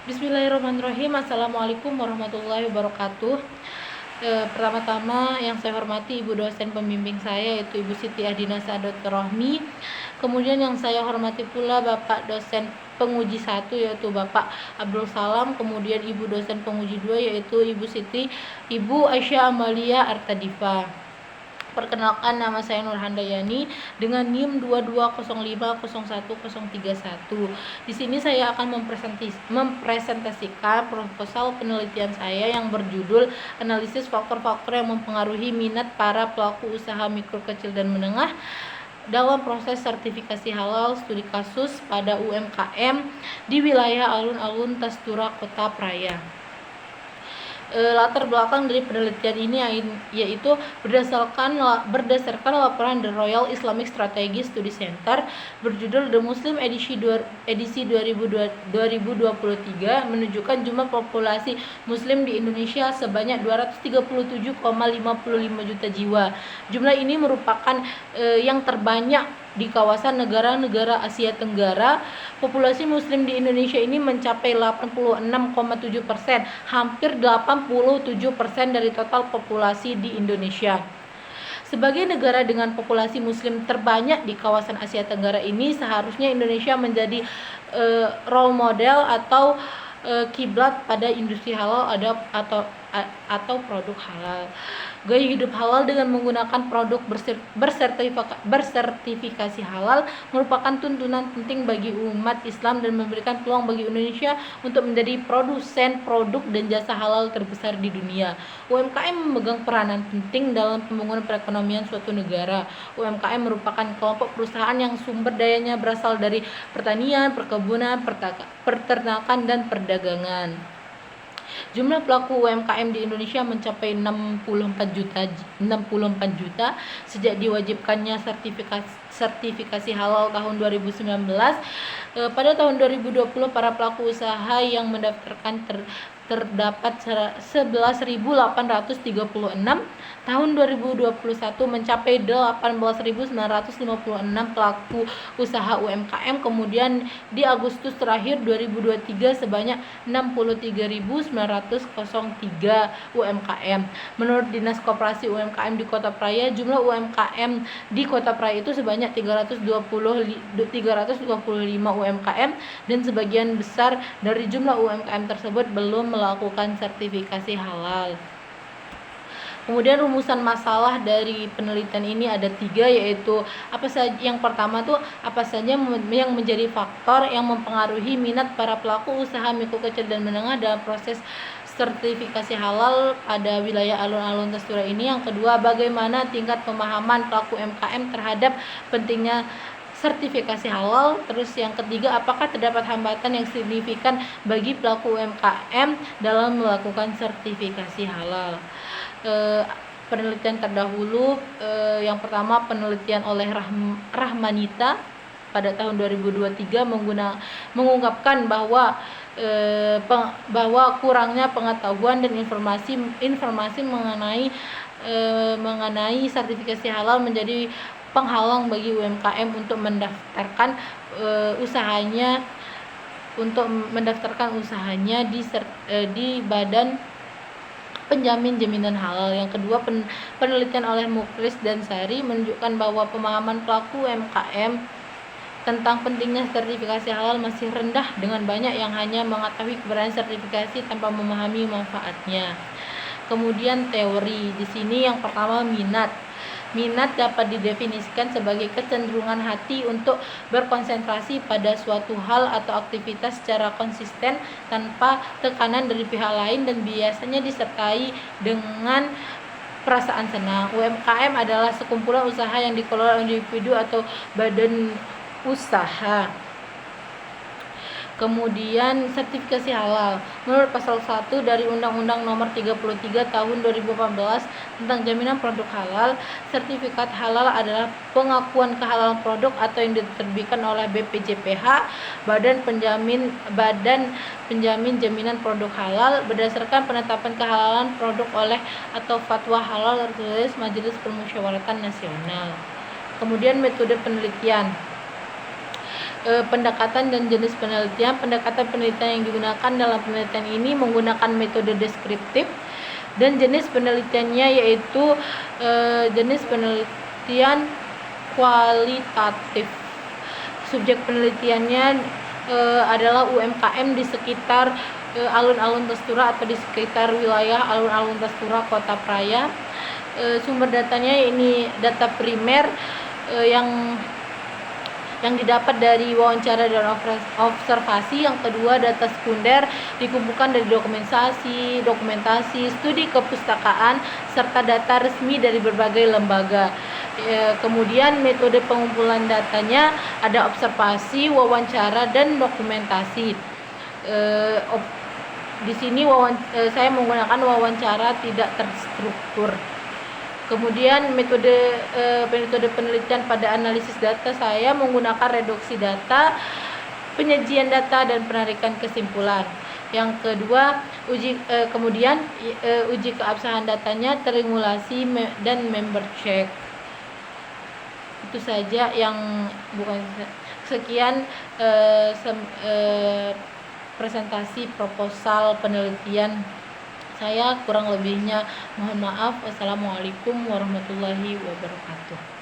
Bismillahirrahmanirrahim. Assalamualaikum warahmatullahi wabarakatuh. Pertama-tama yang saya hormati Ibu dosen pembimbing saya, yaitu Ibu Siti Adinasa Dr. Rohmi. Kemudian yang saya hormati pula Bapak dosen penguji 1, yaitu Bapak Abdul Salam. Kemudian Ibu dosen penguji 2, yaitu Ibu Aisyah Amalia Artadifa. Perkenalkan, nama saya Nur Handayani dengan NIM 2205010131. Di sini saya akan mempresentasikan proposal penelitian saya yang berjudul Analisis Faktor-faktor yang mempengaruhi minat para pelaku usaha mikro, kecil, dan menengah dalam proses sertifikasi halal studi kasus pada UMKM di wilayah alun-alun Tastura, Kota Praya. Latar belakang dari penelitian ini yaitu berdasarkan laporan The Royal Islamic Strategy Study Center berjudul The Muslim edisi 2023 menunjukkan jumlah populasi muslim di Indonesia sebanyak 237,55 juta jiwa. Jumlah ini merupakan yang terbanyak di kawasan negara-negara Asia Tenggara. Populasi muslim di Indonesia ini mencapai 86,7%, hampir 87% dari total populasi di Indonesia. Sebagai negara dengan populasi muslim terbanyak di kawasan Asia Tenggara ini, seharusnya Indonesia menjadi role model atau kiblat pada industri halal atau produk halal. Gaya hidup halal dengan menggunakan produk bersertifikasi halal merupakan tuntunan penting bagi umat Islam dan memberikan peluang bagi Indonesia untuk menjadi produsen produk dan jasa halal terbesar di dunia. UMKM memegang peranan penting dalam pembangunan perekonomian suatu negara. UMKM merupakan kelompok perusahaan yang sumber dayanya berasal dari pertanian, perkebunan, peternakan, dan perdagangan. Jumlah pelaku UMKM di Indonesia mencapai 64 juta sejak diwajibkannya sertifikasi halal tahun 2019. Pada tahun 2020 para pelaku usaha yang mendaftarkan terdapat 11.836. Tahun 2021 mencapai 18.956 pelaku usaha UMKM. Kemudian di Agustus terakhir 2023 sebanyak 63.903 UMKM. Menurut Dinas Koperasi UMKM di Kota Praya, jumlah UMKM di Kota Praya itu sebanyak 325 UMKM dan sebagian besar dari jumlah UMKM tersebut belum melakukan sertifikasi halal. Kemudian rumusan masalah dari penelitian ini ada 3, yaitu apa saja. Yang pertama tuh apa saja yang menjadi faktor yang mempengaruhi minat para pelaku usaha mikro, kecil, dan menengah dalam proses sertifikasi halal pada wilayah alun-alun Tastura ini. Yang kedua, bagaimana tingkat pemahaman pelaku UMKM terhadap pentingnya sertifikasi halal. Terus yang ketiga, apakah terdapat hambatan yang signifikan bagi pelaku UMKM dalam melakukan sertifikasi halal. Penelitian terdahulu, yang pertama penelitian oleh Rahmanita pada tahun 2023 mengungkapkan bahwa kurangnya pengetahuan dan informasi mengenai sertifikasi halal menjadi penghalang bagi UMKM untuk mendaftarkan usahanya di Badan Penjamin Jaminan Halal. Yang kedua, penelitian oleh Muklis dan Sari menunjukkan bahwa pemahaman pelaku UMKM tentang pentingnya sertifikasi halal masih rendah, dengan banyak yang hanya mengetahui keberadaan sertifikasi tanpa memahami manfaatnya. Kemudian teori di sini, yang pertama minat. Minat dapat didefinisikan sebagai kecenderungan hati untuk berkonsentrasi pada suatu hal atau aktivitas secara konsisten tanpa tekanan dari pihak lain dan biasanya disertai dengan perasaan senang. UMKM adalah sekumpulan usaha yang dikelola oleh individu atau badan usaha. Kemudian sertifikasi halal. Menurut pasal 1 dari Undang-Undang Nomor 33 Tahun 2014 tentang jaminan produk halal, sertifikat halal adalah pengakuan kehalalan produk atau yang diterbitkan oleh BPJPH, Badan Penjamin Jaminan Produk Halal, berdasarkan penetapan kehalalan produk oleh atau fatwa halal tertulis Majelis Permusyawaratan Nasional. Kemudian metode penelitian. pendekatan dan jenis penelitian. Pendekatan penelitian yang digunakan dalam penelitian ini menggunakan metode deskriptif, dan jenis penelitiannya yaitu jenis penelitian kualitatif. Subjek penelitiannya adalah UMKM di sekitar alun-alun Tastura atau di sekitar wilayah alun-alun Tastura Kota Praia. Sumber datanya ini data primer yang didapat dari wawancara dan observasi. Yang kedua, data sekunder dikumpulkan dari dokumentasi, studi kepustakaan, serta data resmi dari berbagai lembaga. Kemudian metode pengumpulan datanya ada observasi, wawancara, dan dokumentasi. Di sini saya menggunakan wawancara tidak terstruktur. Kemudian metode penelitian pada analisis data saya menggunakan reduksi data, penyajian data, dan penarikan kesimpulan. Yang kedua, kemudian uji keabsahan datanya, triangulasi dan member check. Itu saja yang sekian presentasi proposal penelitian saya, kurang lebihnya mohon maaf. Wassalamualaikum warahmatullahi wabarakatuh.